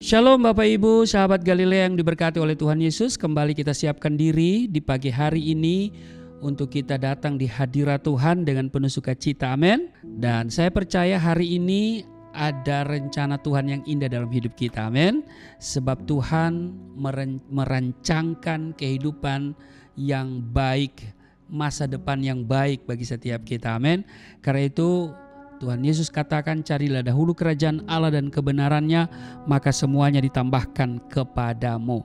Shalom Bapak Ibu, sahabat Galilea yang diberkati oleh Tuhan Yesus. Kembali kita siapkan diri di pagi hari ini untuk kita datang di hadirat Tuhan dengan penuh sukacita, amin. Dan saya percaya hari ini ada rencana Tuhan yang indah dalam hidup kita, amin. Sebab Tuhan merancangkan kehidupan yang baik, masa depan yang baik bagi setiap kita, amin. Karena itu Tuhan Yesus katakan, carilah dahulu kerajaan Allah dan kebenarannya, maka semuanya ditambahkan kepadamu.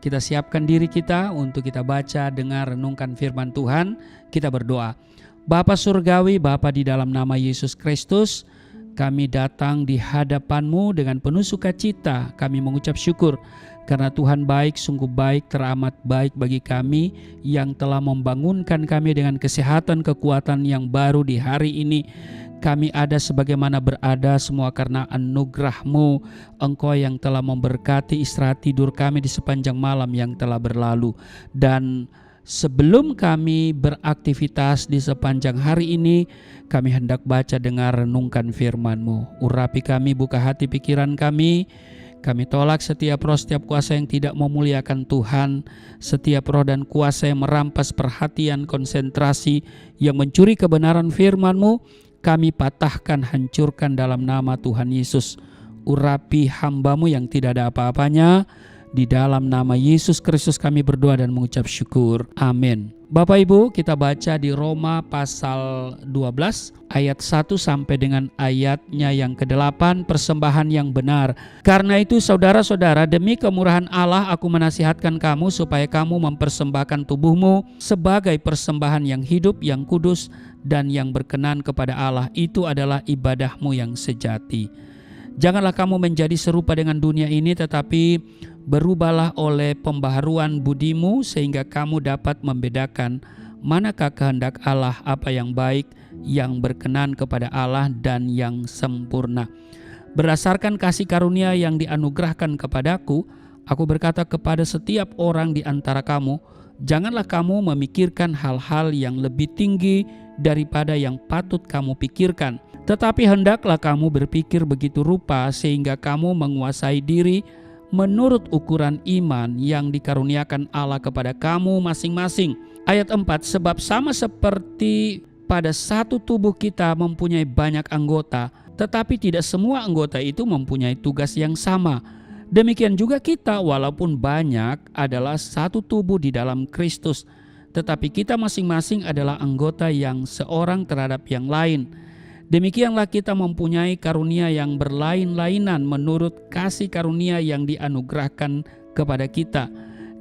Kita siapkan diri kita untuk kita baca, dengar, renungkan firman Tuhan. Kita berdoa. Bapa Surgawi, Bapa di dalam nama Yesus Kristus, kami datang di hadapan-Mu dengan penuh sukacita. Kami mengucap syukur karena Tuhan baik, sungguh baik, teramat baik bagi kami yang telah membangunkan kami dengan kesehatan, kekuatan yang baru di hari ini. Kami ada sebagaimana berada semua karena anugerah-Mu, Engkau yang telah memberkati istirahat tidur kami di sepanjang malam yang telah berlalu. Dan sebelum kami beraktivitas di sepanjang hari ini, kami hendak baca, dengar, renungkan firman-Mu. Urapi kami, buka hati pikiran kami. Kami tolak setiap roh, setiap kuasa yang tidak memuliakan Tuhan, setiap roh dan kuasa yang merampas perhatian, konsentrasi, yang mencuri kebenaran firman-Mu. Kami patahkan, hancurkan dalam nama Tuhan Yesus. Urapi hamba-Mu yang tidak ada apa-apanya. Di dalam nama Yesus Kristus kami berdoa dan mengucap syukur. Amin. Bapak Ibu, kita baca di Roma pasal 12 ayat 1 sampai dengan ayatnya yang ke-8, persembahan yang benar. Karena itu saudara-saudara, demi kemurahan Allah aku menasihatkan kamu supaya kamu mempersembahkan tubuhmu sebagai persembahan yang hidup, yang kudus, dan yang berkenan kepada Allah. Itu adalah ibadahmu yang sejati. Janganlah kamu menjadi serupa dengan dunia ini, tetapi berubahlah oleh pembaharuan budimu sehingga kamu dapat membedakan manakah kehendak Allah, apa yang baik, yang berkenan kepada Allah, dan yang sempurna. Berdasarkan kasih karunia yang dianugerahkan kepadaku, aku berkata kepada setiap orang di antara kamu, janganlah kamu memikirkan hal-hal yang lebih tinggi daripada yang patut kamu pikirkan. Tetapi hendaklah kamu berpikir begitu rupa sehingga kamu menguasai diri menurut ukuran iman yang dikaruniakan Allah kepada kamu masing-masing. Ayat 4, sebab sama seperti pada satu tubuh kita mempunyai banyak anggota, tetapi tidak semua anggota itu mempunyai tugas yang sama. Demikian juga kita, walaupun banyak, adalah satu tubuh di dalam Kristus, tetapi kita masing-masing adalah anggota yang seorang terhadap yang lain. Demikianlah kita mempunyai karunia yang berlain-lainan menurut kasih karunia yang dianugerahkan kepada kita.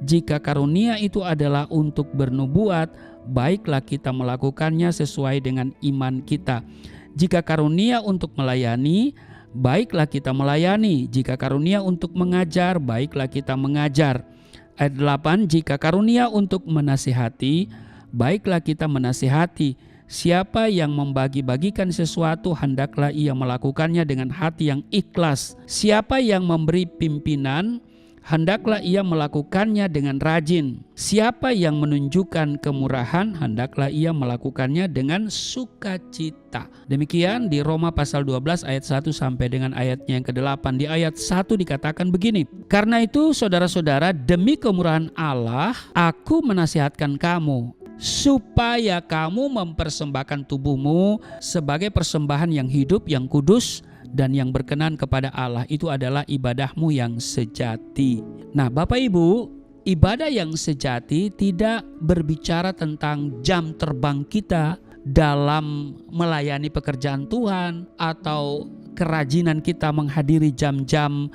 Jika karunia itu adalah untuk bernubuat, baiklah kita melakukannya sesuai dengan iman kita. Jika karunia untuk melayani, baiklah kita melayani. Jika karunia untuk mengajar, baiklah kita mengajar. Ayat 8, jika karunia untuk menasihati, baiklah kita menasihati. Siapa yang membagi-bagikan sesuatu, hendaklah ia melakukannya dengan hati yang ikhlas. Siapa yang memberi pimpinan, hendaklah ia melakukannya dengan rajin. Siapa yang menunjukkan kemurahan, hendaklah ia melakukannya dengan sukacita. Demikian di Roma pasal 12 ayat 1 sampai dengan ayatnya yang ke-8. Di ayat 1 dikatakan begini, karena itu saudara-saudara, demi kemurahan Allah, aku menasihatkan kamu, supaya kamu mempersembahkan tubuhmu sebagai persembahan yang hidup, yang kudus, dan yang berkenan kepada Allah. Itu adalah ibadahmu yang sejati. Nah Bapak Ibu, ibadah yang sejati tidak berbicara tentang jam terbang kita dalam melayani pekerjaan Tuhan, atau kerajinan kita menghadiri jam-jam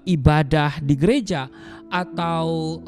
ibadah di gereja, atau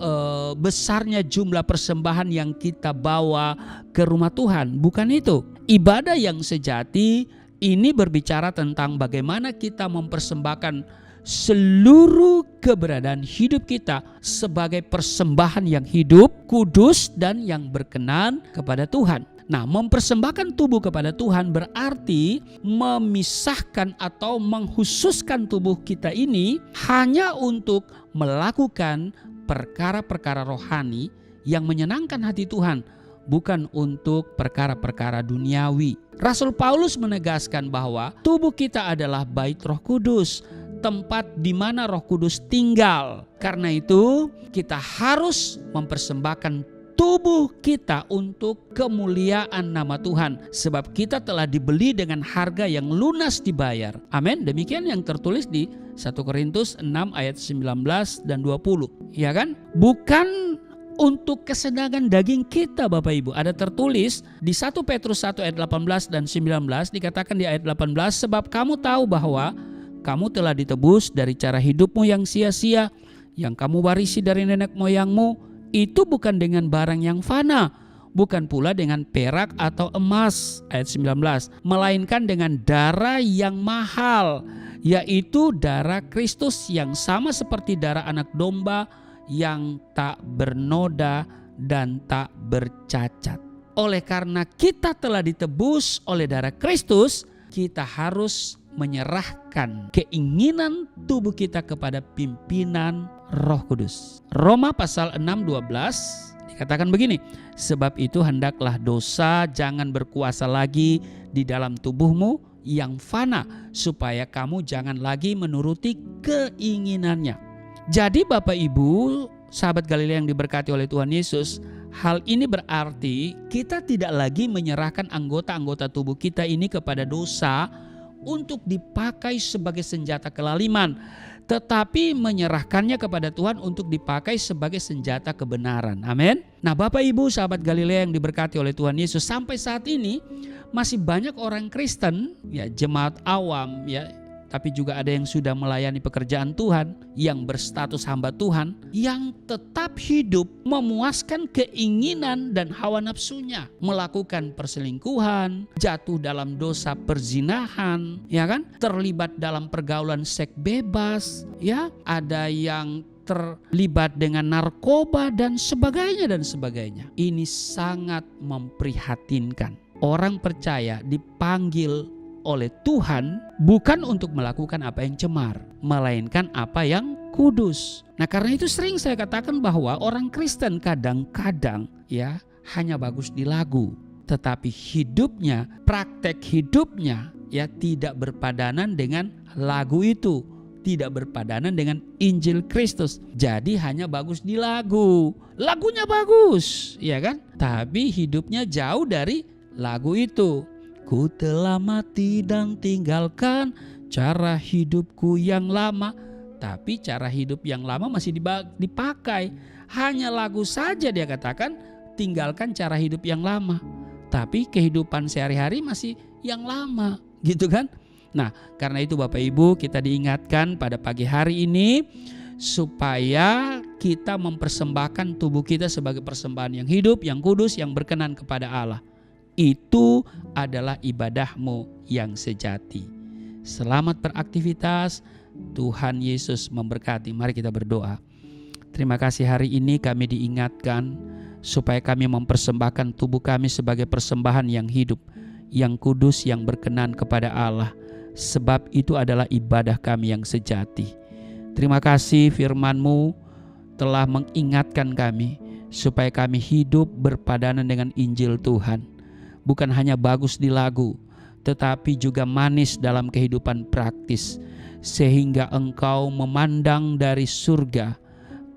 besarnya jumlah persembahan yang kita bawa ke rumah Tuhan. Bukan itu. Ibadah yang sejati ini berbicara tentang bagaimana kita mempersembahkan seluruh keberadaan hidup kita sebagai persembahan yang hidup, kudus, dan yang berkenan kepada Tuhan. Nah, mempersembahkan tubuh kepada Tuhan berarti memisahkan atau menghususkan tubuh kita ini hanya untuk melakukan perkara-perkara rohani yang menyenangkan hati Tuhan, bukan untuk perkara-perkara duniawi. Rasul Paulus menegaskan bahwa tubuh kita adalah bait Roh Kudus, tempat di mana Roh Kudus tinggal. Karena itu kita harus mempersembahkan tubuh kita untuk kemuliaan nama Tuhan. Sebab kita telah dibeli dengan harga yang lunas dibayar. Amin. Demikian yang tertulis di 1 Korintus 6 ayat 19 dan 20. Ya kan? Bukan untuk kesenangan daging kita Bapak Ibu. Ada tertulis di 1 Petrus 1 ayat 18 dan 19, dikatakan di ayat 18, sebab kamu tahu bahwa kamu telah ditebus dari cara hidupmu yang sia-sia, yang kamu warisi dari nenek moyangmu, itu bukan dengan barang yang fana, bukan pula dengan perak atau emas, ayat 19, melainkan dengan darah yang mahal, yaitu darah Kristus yang sama seperti darah anak domba, yang tak bernoda dan tak bercacat. Oleh karena kita telah ditebus oleh darah Kristus, kita harus menyerahkan keinginan tubuh kita kepada pimpinan Roh Kudus. Roma pasal 6:12 dikatakan begini, sebab itu hendaklah dosa jangan berkuasa lagi di dalam tubuhmu yang fana, supaya kamu jangan lagi menuruti keinginannya. Jadi Bapak Ibu, sahabat Galilea yang diberkati oleh Tuhan Yesus, hal ini berarti kita tidak lagi menyerahkan anggota-anggota tubuh kita ini kepada dosa untuk dipakai sebagai senjata kelaliman, tetapi menyerahkannya kepada Tuhan untuk dipakai sebagai senjata kebenaran. Amin. Nah Bapak Ibu sahabat Galilea yang diberkati oleh Tuhan Yesus, sampai saat ini masih banyak orang Kristen, ya jemaat awam, ya, tapi juga ada yang sudah melayani pekerjaan Tuhan, yang berstatus hamba Tuhan, yang tetap hidup memuaskan keinginan dan hawa nafsunya, melakukan perselingkuhan, jatuh dalam dosa perzinahan, ya kan? Terlibat dalam pergaulan seks bebas, ya, ada yang terlibat dengan narkoba dan sebagainya dan sebagainya. Ini sangat memprihatinkan. Orang percaya dipanggil oleh Tuhan bukan untuk melakukan apa yang cemar, melainkan apa yang kudus. Nah karena itu sering saya katakan bahwa orang Kristen kadang-kadang ya hanya bagus di lagu, tetapi hidupnya, praktek hidupnya ya tidak berpadanan dengan lagu itu, tidak berpadanan dengan Injil Kristus. Jadi hanya bagus di lagu, lagunya bagus ya kan, tapi hidupnya jauh dari lagu itu. Ku telah mati dan tinggalkan cara hidupku yang lama. Tapi cara hidup yang lama masih dipakai. Hanya lagu saja dia katakan, tinggalkan cara hidup yang lama. Tapi kehidupan sehari-hari masih yang lama, gitu kan? Nah, karena itu Bapak Ibu kita diingatkan pada pagi hari ini supaya kita mempersembahkan tubuh kita sebagai persembahan yang hidup, yang kudus, yang berkenan kepada Allah. Itu adalah ibadahmu yang sejati. Selamat beraktivitas. Tuhan Yesus memberkati. Mari kita berdoa. Terima kasih hari ini kami diingatkan supaya kami mempersembahkan tubuh kami sebagai persembahan yang hidup, yang kudus, yang berkenan kepada Allah. Sebab itu adalah ibadah kami yang sejati. Terima kasih firman-Mu telah mengingatkan kami supaya kami hidup berpadanan dengan Injil Tuhan. Bukan hanya bagus di lagu, tetapi juga manis dalam kehidupan praktis. Sehingga Engkau memandang dari surga,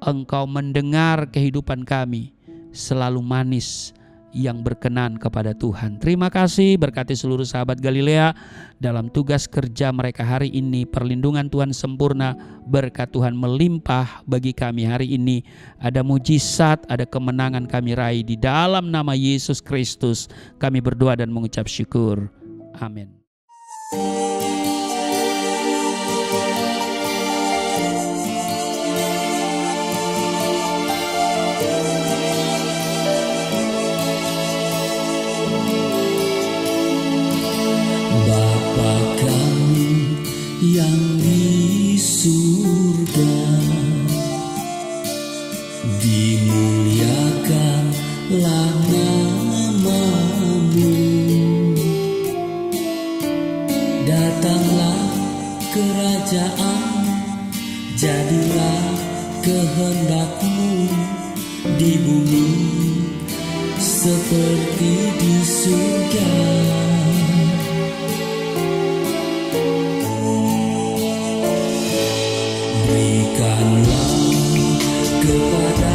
Engkau mendengar kehidupan kami selalu manis yang berkenan kepada Tuhan. Terima kasih, berkati seluruh sahabat Galilea dalam tugas kerja mereka hari ini. Perlindungan Tuhan sempurna, berkat Tuhan melimpah bagi kami hari ini. Ada mujizat, ada kemenangan kami raih di dalam nama Yesus Kristus. Kami berdoa dan mengucap syukur. Amin. Yang di surga, dimuliakanlah nama-Mu. Datanglah kerajaan, jadilah kehendak-Mu di bumi seperti di surga. Serukanlah kepada